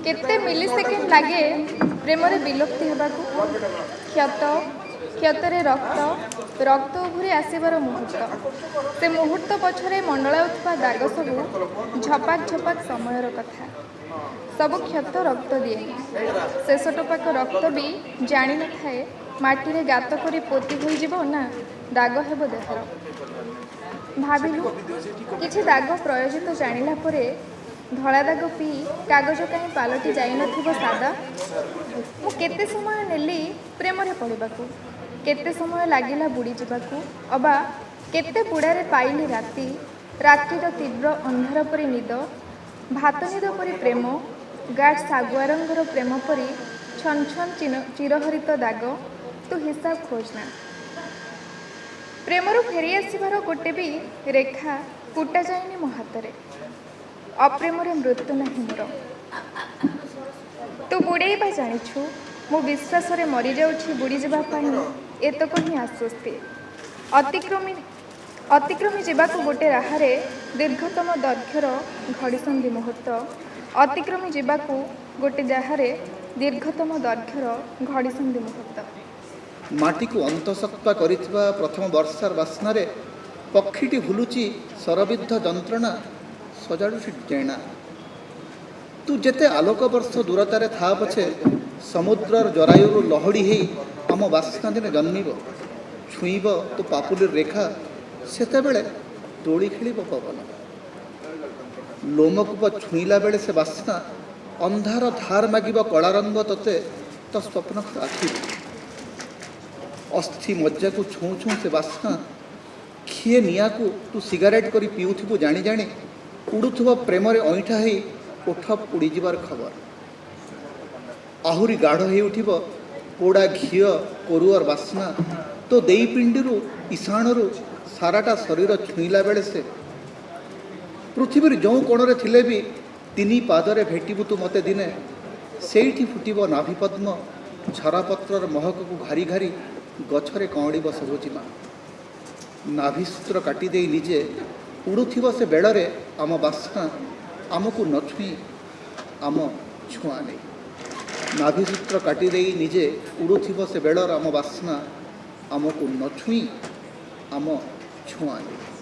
केते मिलीसेकेंड लगे प्रेम विलुप्ति होबाकू क्षत क्षतरे रक्त रक्त उभरी आसबार मुहूर्त से मुहूर्त पछरे मंडलाउथबा दाग सबू झपाक झपाक समयर कथा सबु क्षत रक्त दिए शेष टोपाक रक्त भी जानी न थाए माटी गात करी पोती हो ना दाग हेब देहर भाविलु किछि दाग प्रयोजित जानिला परे धला दाग पी कागज कहीं पालटि जाई नथिबो सादा मु केते समय नेली प्रेम रे पड़िबाकू केते समय लागिला बुड़ी जिबाकू अबा केते बुड़ारे पाइली राति रातिर तीव्र अंधार परी निद भात निद परी प्रेम गाढ़ सागुआ रंगर प्रेम परी छन छन चिरहरित दाग तू हिसाब खोजना प्रेमरू फेरी आसबार गोटे भी रेखा कुटा जाएनि मो हाथ अप्रेम मृत्यु नहीं मोर तू बुड़ेबा जानिछु मु विश्वास रे मरी जाउछि बुड़ी जिबा पानी एतक ही आश्वस्ति अतिक्रमी जावाक गोटे राहारे दीर्घतम दैर्घ्यर घड़ीसंधि मुहूर्त अतिक्रमी जावाक गोटे जहारे दीर्घतम दैर्घ्यर घड़ीसंधि मुहूर्त माटी को अंतसक्ता करिथिबा प्रथम वर्षार बास्नारे पक्षीटी भुलुची सरबिद्ध जंत्रणा सजाड़ुची डेणा तू जेते आलोक वर्ष दूरतारे था पछे समुद्रर जरायुरु लहड़ी ही आम बास्ना दिने जन्मिब छुईब तो पापुलिर रेखा सेते बेले तोड़ी खेलिब पवन लोमकूप छुईला बेले से बास्ना अंधार धार मागिब कला रंग तते तो स्वप्न आखि अस्थि मज्जा को छू छू से बास्ना खिए निया को तू सिगारेट करी पिउथिबु जानी जानी उड़ुथुबा प्रेम रे अईठा ही ओठ पुड़ी जिबार खबर आहुरी गाढ़ हो उठिब पोड़ा घीय कोरुअर बास्ना तो देई पिंडीरू ईशाणरू साराटा शरीर छुईला बेले से पृथ्वी जो कोण थिले भी तीनी पादरे भेटिबु तू मते दिने सेठी फुटिब नाभिपद्म झरापत्रर महक को घारी घारी गछरे कौड़ब सबुजिमा नाभिसूत्र काटी दे निजे उड़ुथिब से बेड़े आम बास्ना आमको न छुई आम छुआ नहीं नाभिसूत्र काटी दे निजे उड़ुथिब से बेड़र आम बास्ना आमको न छुई आम छुआ नहीं।